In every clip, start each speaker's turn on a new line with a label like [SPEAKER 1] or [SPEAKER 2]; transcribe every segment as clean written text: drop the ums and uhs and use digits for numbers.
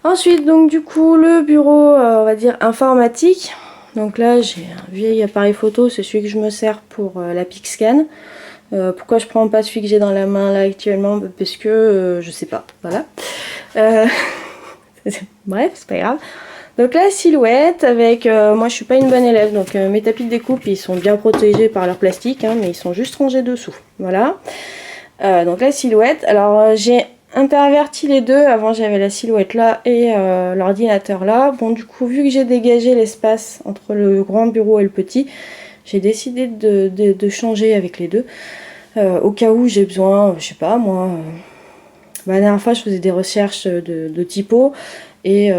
[SPEAKER 1] Ensuite, donc du coup, le bureau, on va dire informatique. Donc là, j'ai un vieil appareil photo, c'est celui que je me sers pour la Pixscan. Pourquoi je prends pas celui que j'ai dans la main là actuellement? Parce que je sais pas, voilà. Euh, Bref, c'est pas grave. Donc la silhouette avec, moi je suis pas une bonne élève, donc mes tapis de découpe ils sont bien protégés par leur plastique, hein, mais ils sont juste rangés dessous. Voilà. Donc la silhouette, alors j'ai interverti les deux, avant j'avais la silhouette là et l'ordinateur là. Bon du coup vu que j'ai dégagé l'espace entre le grand bureau et le petit, j'ai décidé de changer avec les deux. Au cas où j'ai besoin, je sais pas moi, la dernière fois je faisais des recherches de typo et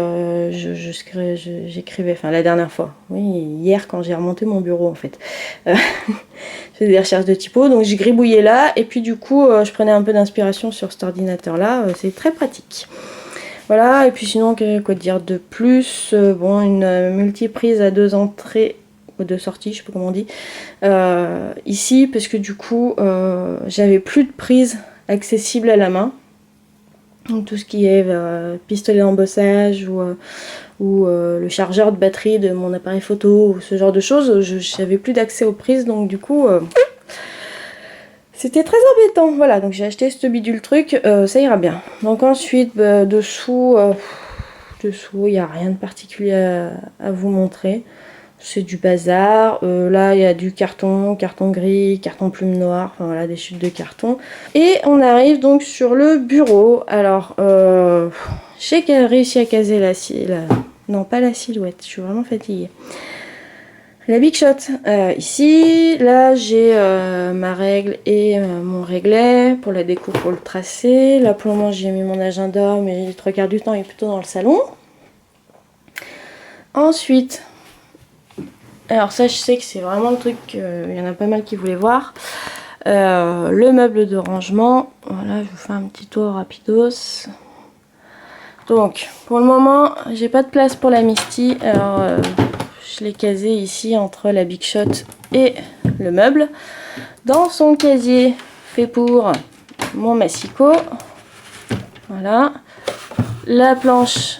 [SPEAKER 1] j'écrivais, enfin la dernière fois, oui hier quand j'ai remonté mon bureau en fait. Je faisais des recherches de typo, donc j'ai gribouillé là et puis du coup je prenais un peu d'inspiration sur cet ordinateur là, c'est très pratique. Voilà, et puis sinon quoi dire de plus, bon une multiprise à 2 entrées ou 2 sorties, je sais pas comment on dit, ici parce que du coup j'avais plus de prise accessible à la main. Donc tout ce qui est pistolet d'embossage ou le chargeur de batterie de mon appareil photo ou ce genre de choses, je n'avais plus d'accès aux prises, donc du coup c'était très embêtant. Voilà, donc j'ai acheté ce bidule truc, ça ira bien. Donc ensuite dessous il n'y a rien de particulier à vous montrer. C'est du bazar. Là, il y a du carton gris, carton plume noire, enfin voilà, des chutes de carton. Et on arrive donc sur le bureau. Alors, j'ai réussi à caser non, pas la silhouette, je suis vraiment fatiguée. La Big Shot. Ici, là, j'ai ma règle et mon réglet pour la découpe, pour le tracé. Là, pour le moment, j'ai mis mon agenda, mais les 3/4 du temps, il est plutôt dans le salon. Ensuite, alors ça je sais que c'est vraiment le truc, il y en a pas mal qui voulaient voir. Le meuble de rangement, voilà, je vous fais un petit tour rapidos. Donc pour le moment j'ai pas de place pour la Misty, alors je l'ai casé ici entre la Big Shot et le meuble. Dans son casier fait pour mon massicot, voilà. La planche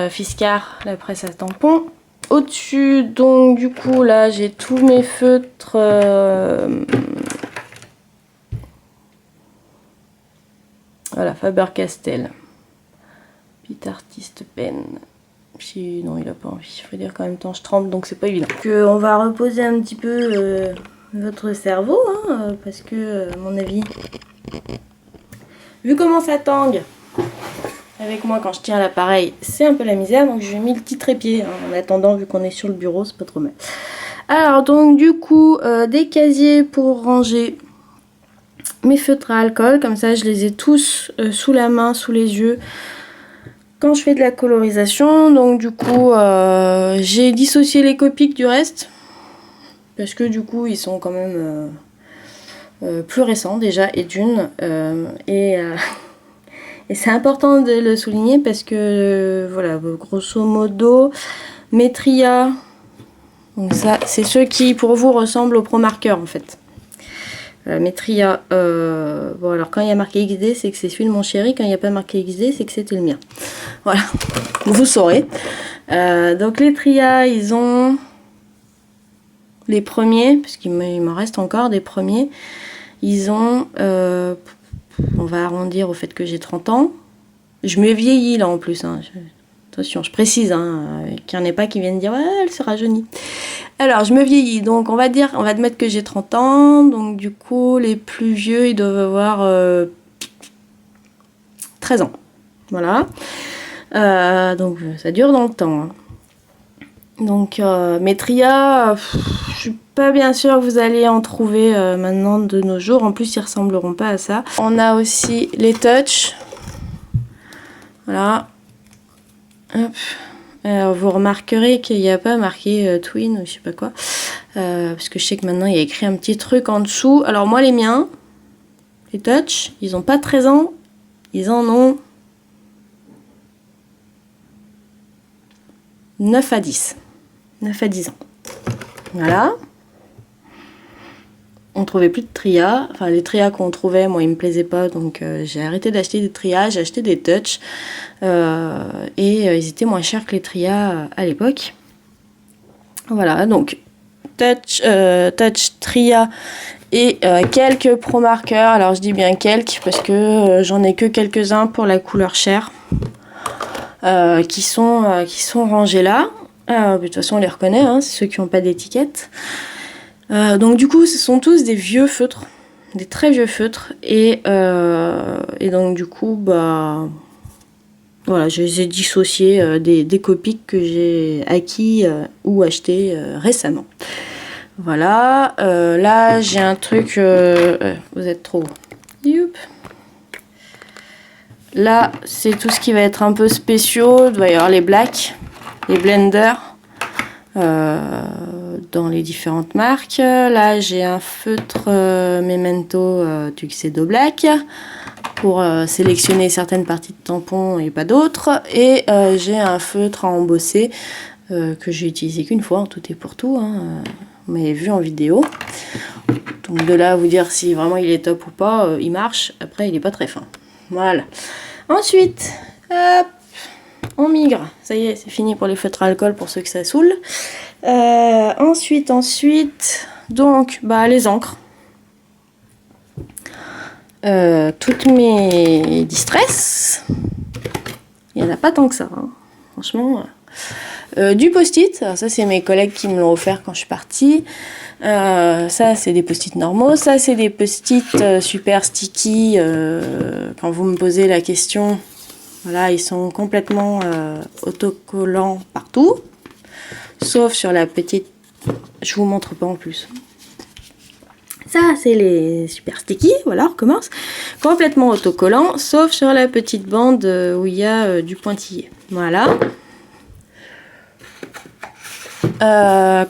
[SPEAKER 1] Fiscar, la presse à tampons. Au-dessus, donc du coup là j'ai tous mes feutres voilà, Faber-Castell, Pit Artist Pen. Si, non, il a pas envie, il faut dire qu'en même temps je tremble donc c'est pas évident. On va reposer un petit peu votre cerveau, hein, parce que à mon avis, vu comment ça tangue avec moi quand je tiens l'appareil, c'est un peu la misère, donc je mis le petit trépied, hein, en attendant, vu qu'on est sur le bureau, c'est pas trop mal. Alors donc du coup, des casiers pour ranger mes feutres à alcool, comme ça je les ai tous sous la main, sous les yeux, quand je fais de la colorisation. Donc du coup, j'ai dissocié les Copics du reste, parce que du coup ils sont quand même plus récents déjà, et d'une, et c'est important de le souligner parce que voilà, grosso modo, mes Tria, donc ça c'est ceux qui pour vous ressemblent au Pro Marker en fait. Mes Tria, bon alors quand il y a marqué XD c'est que c'est celui de mon chéri, quand il n'y a pas marqué XD c'est que c'était le mien. Voilà, vous saurez. Donc les Tria, ils ont les premiers, parce qu'il m'en reste encore des premiers, ils ont, on va arrondir au fait que j'ai 30 ans. Je me vieillis là en plus, hein. Attention, je précise, hein, qu'il n'y en ait pas qui viennent dire ouais, elle se rajeunit. Alors, je me vieillis, donc on va admettre que j'ai 30 ans, donc du coup, les plus vieux, ils doivent avoir 13 ans. Voilà. Donc, ça dure dans le temps. Hein. Donc, mes Tria, je suis pas bien sûre que vous allez en trouver maintenant de nos jours. En plus, ils ressembleront pas à ça. On a aussi les Touch. Voilà. Hop. Alors vous remarquerez qu'il n'y a pas marqué Twin ou je sais pas quoi. Parce que je sais que maintenant il y a écrit un petit truc en dessous. Alors moi les miens, les Touch, ils n'ont pas 13 ans. Ils en ont 9 à 10. 9 à 10 ans. Voilà. on trouvait plus de Tria. Enfin, les Tria qu'on trouvait, moi, ils me plaisaient pas, donc j'ai arrêté d'acheter des Tria. J'ai acheté des Touch ils étaient moins chers que les Tria à l'époque. Voilà, donc Touch Tria et quelques Pro Markers. Alors je dis bien quelques parce que j'en ai que quelques-uns pour la couleur chair qui sont rangés là. De toute façon on les reconnaît, hein, c'est ceux qui n'ont pas d'étiquette. Donc du coup ce sont tous des vieux feutres, des très vieux feutres et donc du coup bah voilà, je les ai dissociés des copies que j'ai acquis ou achetés récemment. Voilà, là j'ai un truc, vous êtes trop. Youp. Là c'est tout ce qui va être un peu spéciaux, il va y avoir les blacks, les blenders dans les différentes marques. Là j'ai un feutre Memento Tuxedo Black pour sélectionner certaines parties de tampons et pas d'autres. Et j'ai un feutre à embosser que j'ai utilisé qu'une fois, en tout et pour tout. Hein. Vous m'avez vu en vidéo. Donc de là à vous dire si vraiment il est top ou pas, il marche. Après il est pas très fin. Voilà. Ensuite, hop, on migre. Ça y est, c'est fini pour les feutres à alcool pour ceux que ça saoule. Ensuite, donc bah les encres. Toutes mes distress, il n'y en a pas tant que ça, hein. Franchement. Du post-it, alors ça c'est mes collègues qui me l'ont offert quand je suis partie. Ça c'est des post-it normaux, ça c'est des post-it super sticky. Quand vous me posez la question, voilà, ils sont complètement autocollants partout, sauf sur la petite. Je vous montre pas en plus. Ça, c'est les super sticky, voilà, on recommence. Complètement autocollant, sauf sur la petite bande où il y a du pointillé. Voilà.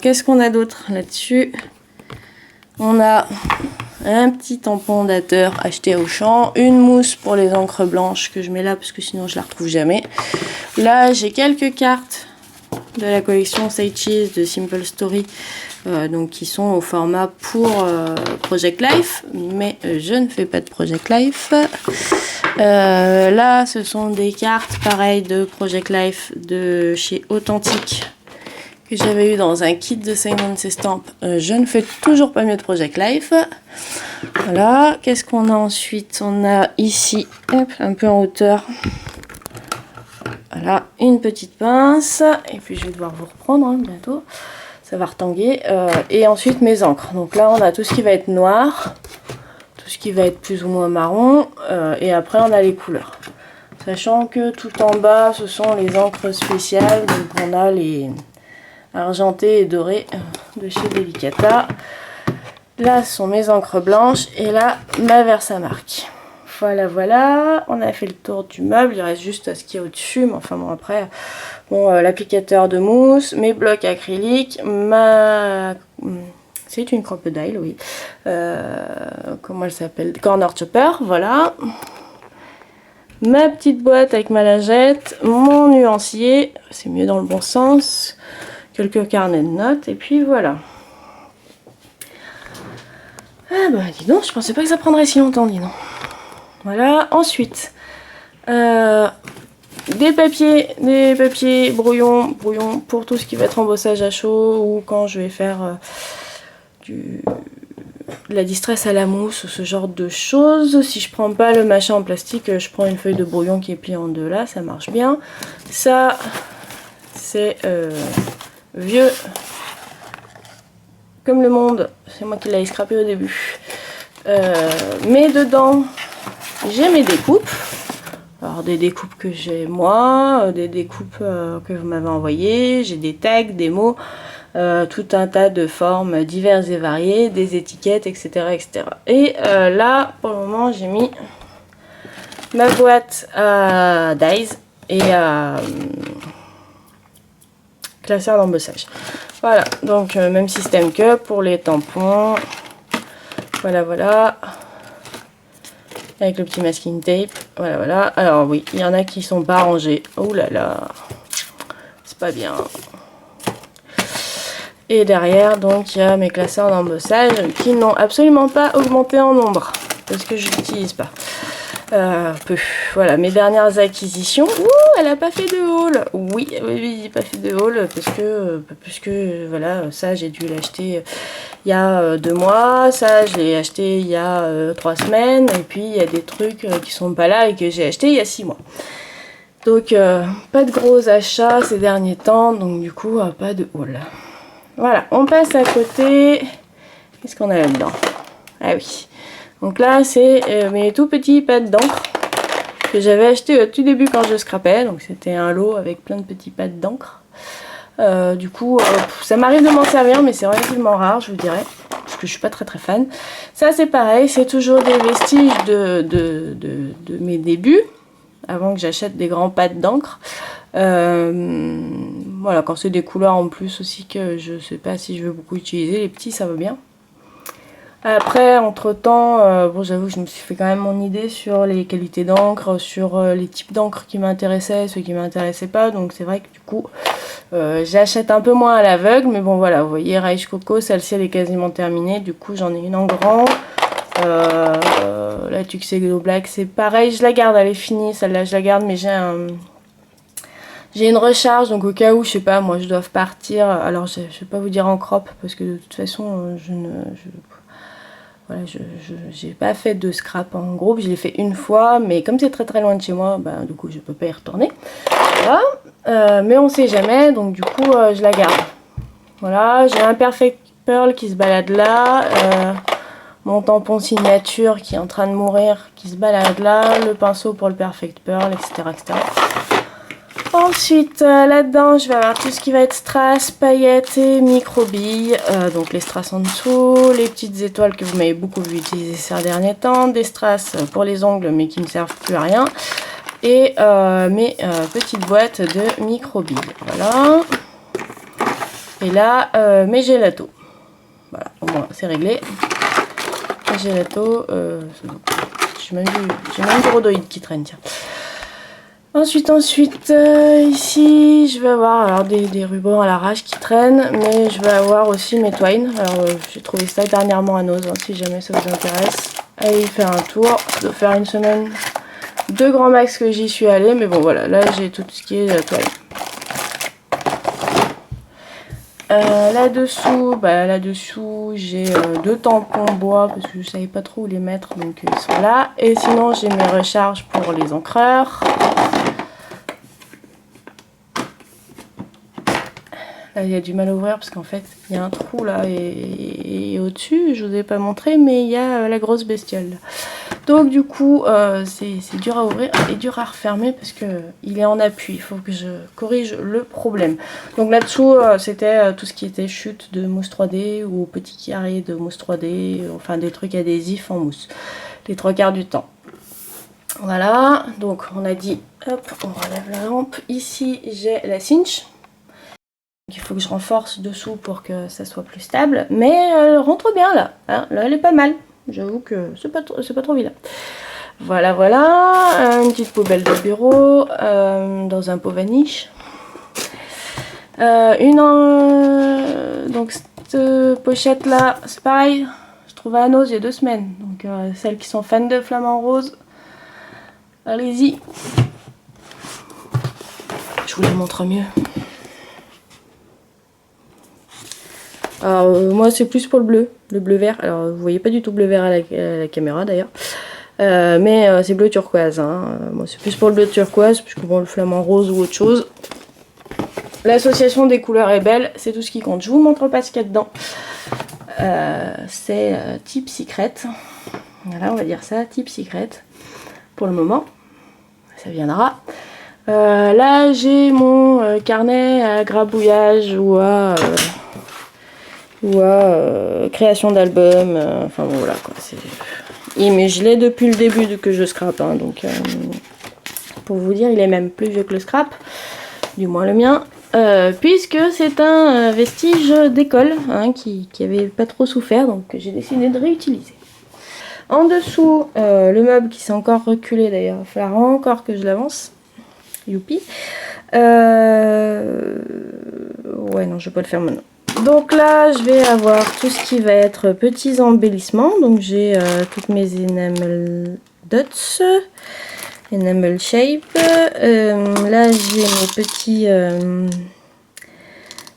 [SPEAKER 1] Qu'est-ce qu'on a d'autre là-dessus? On a un petit tampon dateur acheté au champ, une mousse pour les encres blanches que je mets là parce que sinon je la retrouve jamais. Là, j'ai quelques cartes de la collection Say Cheese de Simple Story. Donc qui sont au format pour Project Life, mais je ne fais pas de Project Life. Là ce sont des cartes pareilles de Project Life de chez Authentique que j'avais eu dans un kit de Simon Says Stamp. Je ne fais toujours pas mieux de Project Life. Voilà, qu'est-ce qu'on a ensuite? On a ici, hop, un peu en hauteur, voilà, une petite pince, et puis je vais devoir vous reprendre hein, bientôt. Ça va retanguer. Et ensuite mes encres. Donc là on a tout ce qui va être noir, tout ce qui va être plus ou moins marron. Et après on a les couleurs. Sachant que tout en bas ce sont les encres spéciales. Donc on a les argentées et dorées de chez Delicata. Là ce sont mes encres blanches. Et là ma Versamark. Voilà, voilà, on a fait le tour du meuble, il reste juste ce qu'il y a au-dessus, mais enfin bon après, bon, l'applicateur de mousse, mes blocs acryliques, c'est une crocodile, oui, comment elle s'appelle, corner chopper, voilà, ma petite boîte avec ma lingette, mon nuancier, c'est mieux dans le bon sens, quelques carnets de notes, et puis voilà. Ah bah dis donc, je pensais pas que ça prendrait si longtemps, dis donc. Voilà, ensuite, des papiers brouillons pour tout ce qui va être embossage à chaud ou quand je vais faire de la distress à la mousse ou ce genre de choses. Si je prends pas le machin en plastique, je prends une feuille de brouillon qui est pliée en deux là, ça marche bien. Ça, c'est vieux comme le monde, c'est moi qui l'ai scrappé au début. Mais dedans, j'ai mes découpes, alors des découpes que j'ai moi, des découpes que vous m'avez envoyées, j'ai des tags, des mots, tout un tas de formes diverses et variées, des étiquettes, etc. etc. Et là, pour le moment, j'ai mis ma boîte à dies et à classeur d'embossage. Voilà, donc même système que pour les tampons. Voilà, voilà. Avec le petit masking tape, voilà, voilà. Alors oui, il y en a qui sont pas rangés. Oh là là, c'est pas bien. Et derrière, donc, il y a mes classeurs d'embossage qui n'ont absolument pas augmenté en nombre parce que je n'utilise pas. Voilà, mes dernières acquisitions. Ouh, elle a pas fait de haul. Oui, j'ai pas fait de haul parce que voilà, ça j'ai dû l'acheter il y a 2 mois, ça je l'ai acheté il y a 3 semaines, et puis il y a des trucs qui sont pas là et que j'ai acheté il y a 6 mois. Donc pas de gros achats ces derniers temps, donc du coup pas de haul. Voilà, on passe à côté. Qu'est-ce qu'on a là-dedans? Ah oui. Donc là, c'est mes tout petits pads d'encre que j'avais acheté au tout début quand je scrapais. Donc c'était un lot avec plein de petits pads d'encre. Du coup, ça m'arrive de m'en servir, mais c'est relativement rare, je vous dirais. Parce que je suis pas très fan. Ça, c'est pareil, c'est toujours des vestiges de mes débuts. Avant que j'achète des grands pads d'encre. Voilà, quand c'est des couleurs en plus aussi que je sais pas si je veux beaucoup utiliser. Les petits, ça va bien. Après, entre temps, bon, j'avoue que je me suis fait quand même mon idée sur les qualités d'encre, sur les types d'encre qui m'intéressaient, ceux qui m'intéressaient pas. Donc c'est vrai que du coup, j'achète un peu moins à l'aveugle. Mais bon voilà, vous voyez, Raish Coco, celle-ci elle est quasiment terminée. Du coup, j'en ai une en grand. La Tuxedo Black, c'est pareil, je la garde, elle est finie. Celle-là, je la garde, mais j'ai une recharge, donc au cas où, je sais pas, moi je dois partir. Alors je vais pas vous dire en crop, parce que de toute façon, voilà, j'ai pas fait de scrap en groupe, je l'ai fait une fois, mais comme c'est très loin de chez moi, bah, du coup je peux pas y retourner. Voilà. Mais on sait jamais, donc du coup je la garde. Voilà, j'ai un Perfect Pearl qui se balade là, mon tampon signature qui est en train de mourir, qui se balade là, le pinceau pour le Perfect Pearl, etc. etc. Ensuite, là-dedans, je vais avoir tout ce qui va être strass, paillettes et micro-billes. Donc les strass en dessous, les petites étoiles que vous m'avez beaucoup vu utiliser ces derniers temps, des strass pour les ongles mais qui ne servent plus à rien. Et mes petites boîtes de micro-billes. Voilà. Et là, mes gelatos. Voilà, au moins c'est réglé. Les gelatos, j'ai même du rhodoïde qui traîne, tiens. Ensuite, ici, je vais avoir alors, des rubans à l'arrache qui traînent, mais je vais avoir aussi mes twines. Alors, j'ai trouvé ça dernièrement à Nose, hein, si jamais ça vous intéresse. Allez y faire un tour. Ça doit faire une semaine, 2 grands max que j'y suis allée, mais bon, voilà, là, j'ai tout ce qui est twine. Là-dessous, j'ai 2 tampons bois parce que je savais pas trop où les mettre, donc ils sont là. Et sinon, j'ai mes recharges pour les encreurs. Là, il y a du mal à ouvrir parce qu'en fait, il y a un trou là et au-dessus, je vous ai pas montré, mais il y a la grosse bestiole. Donc du coup, c'est dur à ouvrir et dur à refermer parce que il est en appui. Il faut que je corrige le problème. Donc là-dessous, c'était tout ce qui était chute de mousse 3D ou petit carré de mousse 3D, enfin des trucs adhésifs en mousse, les 3/4 du temps. Voilà, donc on a dit, hop, on relève la lampe. Ici, j'ai la cinch. Il faut que je renforce dessous pour que ça soit plus stable. Mais elle rentre bien là. Hein, là, elle est pas mal. J'avoue que c'est pas trop vilain. Voilà, voilà. Une petite poubelle de bureau dans un pot vaniche. Donc cette pochette là, c'est pareil. Je trouvais à Nose il y a 2 semaines. Donc celles qui sont fans de flamant rose, allez-y. Je vous la montre mieux. Alors moi c'est plus pour le bleu vert. Alors vous voyez pas du tout bleu vert à la caméra d'ailleurs. Mais c'est bleu turquoise. Hein. Moi c'est plus pour le bleu turquoise, puisque bon le flamant rose ou autre chose. L'association des couleurs est belle, c'est tout ce qui compte. Je vous montre pas ce qu'il y a dedans. C'est type secret. Voilà, on va dire ça, type secret. Pour le moment. Ça viendra. Là j'ai mon carnet à grabouillage ou à création d'album, enfin bon, voilà quoi. Mais je l'ai depuis le début que je scrape, hein, donc pour vous dire, il est même plus vieux que le scrap, du moins le mien, puisque c'est un vestige d'école hein, qui avait pas trop souffert, donc j'ai décidé de réutiliser. En dessous, le meuble qui s'est encore reculé d'ailleurs, il va falloir encore que je l'avance. Youpi. Ouais, non, je vais pas le faire maintenant. Donc là, je vais avoir tout ce qui va être petits embellissements. Donc j'ai toutes mes enamel dots, enamel shape. Là, j'ai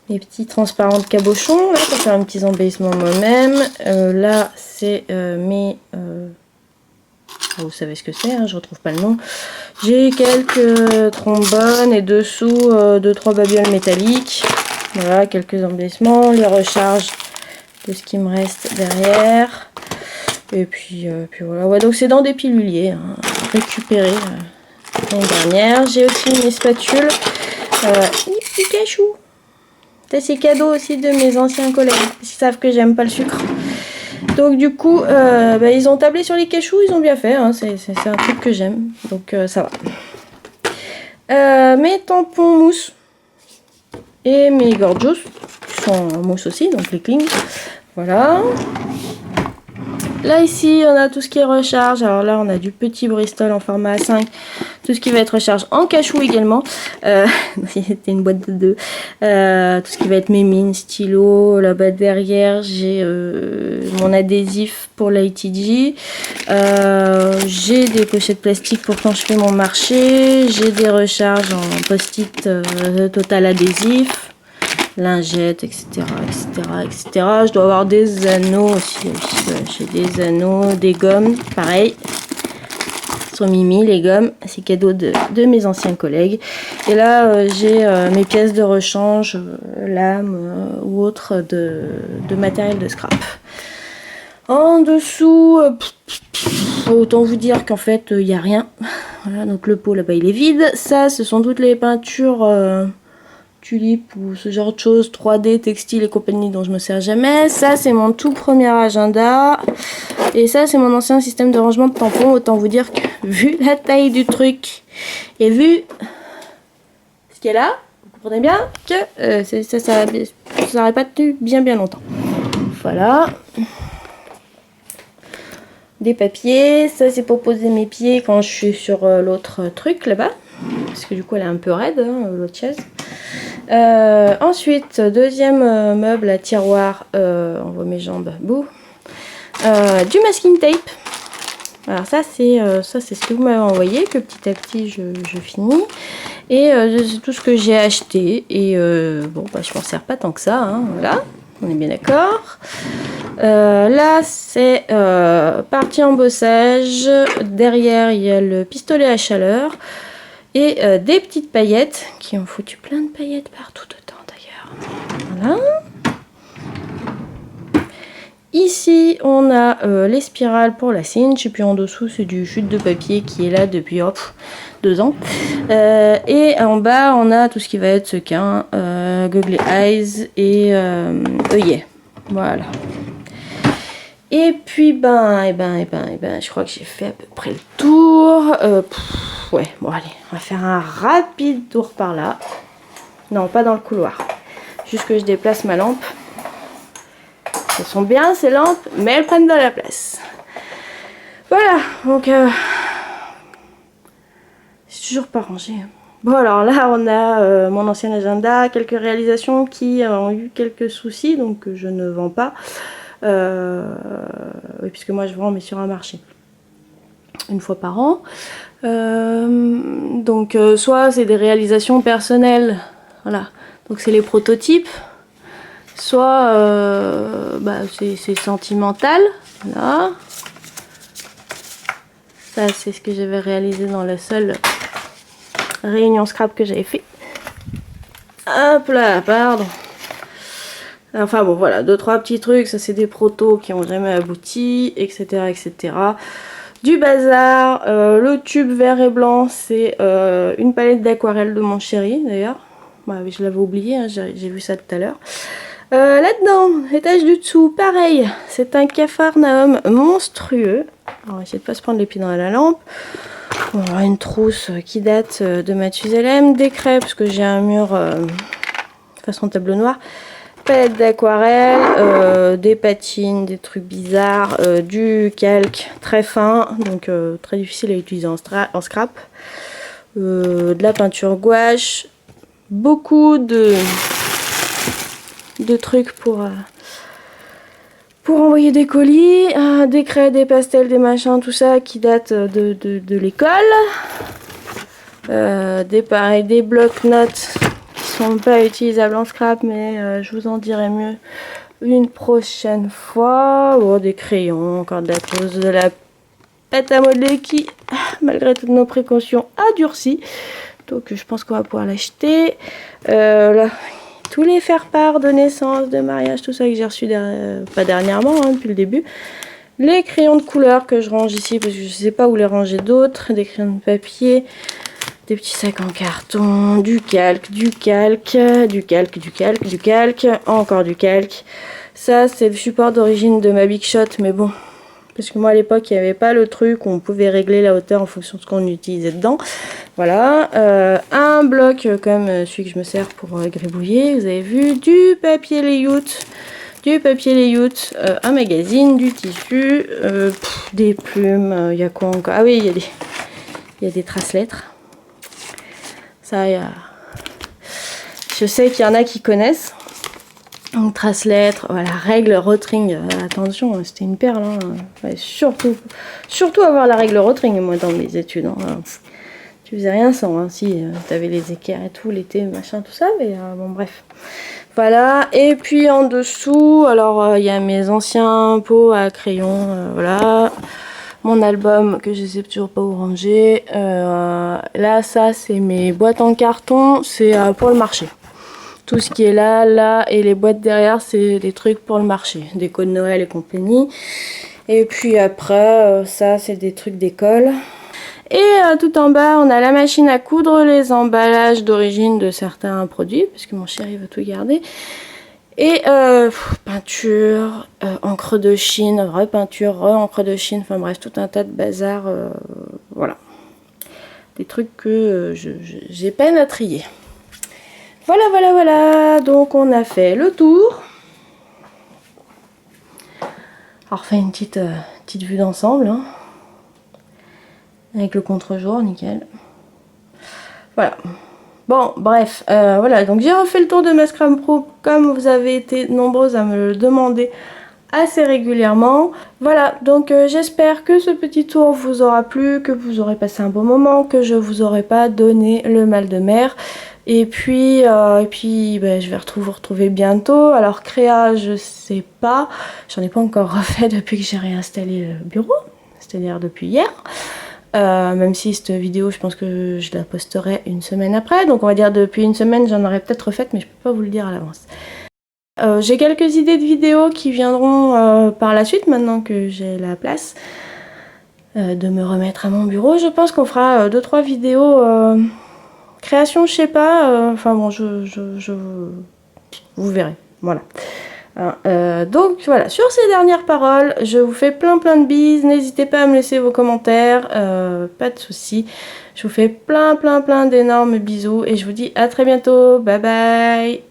[SPEAKER 1] mes petits transparents de cabochon là, pour faire un petit embellissement moi-même. Là, c'est vous savez ce que c'est, hein, je retrouve pas le nom. J'ai quelques trombones et dessous 2-3 babioles métalliques. Voilà, quelques embellissements, les recharges de ce qui me reste derrière. Et puis voilà, ouais, donc c'est dans des piluliers hein, récupérés l'année dernière. J'ai aussi mes spatules, les petits cachous. C'est cadeau aussi de mes anciens collègues, ils savent que j'aime pas le sucre. Donc du coup, ils ont tablé sur les cachous, ils ont bien fait, hein, c'est un truc que j'aime, donc ça va. Mes tampons mousse et mes gorgeous, qui sont en mousse aussi, donc les clings, voilà. Là ici, on a tout ce qui est recharge, alors là on a du petit Bristol en format A5, tout ce qui va être recharge en cachou également, c'était une boîte de 2, tout ce qui va être mes mines, stylo, là-bas derrière j'ai mon adhésif pour l'ITG, j'ai des pochettes plastiques pour quand je fais mon marché, j'ai des recharges en post-it total adhésif, lingettes, etc., etc., etc. Je dois avoir des anneaux aussi. J'ai des anneaux, des gommes, pareil. Sur Mimi, les gommes, c'est cadeau de mes anciens collègues. Et là, j'ai mes pièces de rechange, lames ou autres de matériel de scrap. En dessous, autant vous dire qu'en fait, il n'y a rien. Voilà, donc le pot là-bas, il est vide. Ça, ce sont toutes les peintures Tulip ou ce genre de choses, 3D, textile et compagnie dont je me sers jamais. Ça, c'est mon tout premier agenda. Et ça, c'est mon ancien système de rangement de tampons. Autant vous dire que, vu la taille du truc et vu ce qu'il y a là, vous comprenez bien que ça n'aurait pas tenu bien longtemps. Voilà. Des papiers. Ça, c'est pour poser mes pieds quand je suis sur l'autre truc là-bas. Parce que du coup, elle est un peu raide, hein, l'autre chaise. Ensuite, deuxième meuble à tiroir, on voit mes jambes, bouh. Du masking tape. Alors ça c'est ce que vous m'avez envoyé, que petit à petit je finis. Et c'est tout ce que j'ai acheté. Et bon, je m'en sers pas tant que ça, hein, voilà. On est bien d'accord. Là c'est partie embossage. Derrière il y a le pistolet à chaleur. Et des petites paillettes qui ont foutu plein de paillettes partout dedans d'ailleurs. Voilà. Ici on a les spirales pour la cinch. Et puis en dessous c'est du chute de papier qui est là depuis 2 ans. Et en bas on a tout ce qui va être sequin, googly eyes et œillet. Voilà. Et puis je crois que j'ai fait à peu près le tour. Ouais, bon allez, on va faire un rapide tour par là. Non, pas dans le couloir. Juste que je déplace ma lampe. Elles sont bien ces lampes, mais elles prennent de la place. Voilà, donc c'est toujours pas rangé. Bon alors là on a mon ancien agenda, quelques réalisations qui ont eu quelques soucis, donc je ne vends pas. Oui, puisque moi je vends mais sur un marché. Une fois par an. Donc soit c'est des réalisations personnelles, voilà, donc c'est les prototypes, soit c'est sentimental, voilà. Ça c'est ce que j'avais réalisé dans la seule réunion scrap que j'avais fait. Hop là, pardon. Enfin bon voilà, 2-3 petits trucs, ça c'est des protos qui ont jamais abouti, etc., etc. Du bazar, le tube vert et blanc, c'est une palette d'aquarelle de mon chéri d'ailleurs. Je l'avais oublié, hein, j'ai vu ça tout à l'heure. Là-dedans, l'étage du dessous, pareil, c'est un Capharnaüm monstrueux. On va essayer de pas se prendre les pieds dans la lampe. Bon, une trousse qui date de Mathusalem, des crêpes, parce que j'ai un mur façon tableau noir. Palette d'aquarelle, des patines, des trucs bizarres, du calque très fin, donc très difficile à utiliser en scrap, de la peinture gouache, beaucoup de de trucs pour envoyer des colis, des craies, des pastels, des machins, tout ça qui date de l'école. Des blocs-notes qui sont pas utilisables en scrap, mais je vous en dirai mieux une prochaine fois. Oh, des crayons, encore de la pose, de la pâte à modeler qui, malgré toutes nos précautions, a durci. Donc je pense qu'on va pouvoir l'acheter. Là, tous les faire-part de naissance, de mariage, tout ça que j'ai reçu pas dernièrement, hein, depuis le début. Les crayons de couleur que je range ici parce que je sais pas où les ranger d'autres. Des crayons de papier, des petits sacs en carton, du calque, du calque, du calque, du calque, du calque, encore du calque. Ça c'est le support d'origine de ma Big Shot, mais bon, parce que moi à l'époque il n'y avait pas le truc où on pouvait régler la hauteur en fonction de ce qu'on utilisait dedans. Voilà, un bloc comme celui que je me sers pour gribouiller, vous avez vu, du papier layout, un magazine, du tissu, des plumes, il y a quoi encore? Ah oui, il y a des traces-lettres. Ça, je sais qu'il y en a qui connaissent. Donc, trace-lettres, voilà, règle Rotring, attention, c'était une perle, hein. Ouais, surtout avoir la règle Rotring, moi, dans mes études, hein. Tu faisais rien sans, hein. Si, t'avais les équerres et tout, l'été, machin, tout ça, mais bon, bref. Voilà, et puis en dessous, alors, il y a mes anciens pots à crayon, voilà. Mon album que je sais toujours pas où ranger. Là, ça, c'est mes boîtes en carton, c'est pour le marché. Tout ce qui est là, et les boîtes derrière, c'est des trucs pour le marché. Déco de Noël et compagnie. Et puis après, ça, c'est des trucs d'école. Et tout en bas, on a la machine à coudre, les emballages d'origine de certains produits, parce que mon chéri veut tout garder. Et peinture, encre de Chine, repeinture, encre de Chine, enfin bref, tout un tas de bazar, voilà. Des trucs que j'ai peine à trier. Voilà, donc on a fait le tour. Alors, fait une petite vue d'ensemble, hein, avec le contre-jour, nickel. Voilà. Bon, bref, voilà, donc j'ai refait le tour de ma Scrum Pro comme vous avez été nombreuses à me le demander assez régulièrement. Voilà, donc j'espère que ce petit tour vous aura plu, que vous aurez passé un bon moment, que je vous aurai pas donné le mal de mer. Et puis ben, je vais vous retrouver bientôt. Alors créa, je sais pas, j'en ai pas encore refait depuis que j'ai réinstallé le bureau, c'est-à-dire depuis hier. Même si cette vidéo, je pense que je la posterai une semaine après. Donc on va dire depuis une semaine, j'en aurais peut-être refait, mais je peux pas vous le dire à l'avance. J'ai quelques idées de vidéos qui viendront par la suite, maintenant que j'ai la place de me remettre à mon bureau. Je pense qu'on fera 2-3 vidéos création, je sais pas. Enfin bon, vous verrez. Voilà. Donc voilà, sur ces dernières paroles, je vous fais plein de bises. N'hésitez pas à me laisser vos commentaires, pas de soucis. Je vous fais plein d'énormes bisous et je vous dis à très bientôt. Bye bye.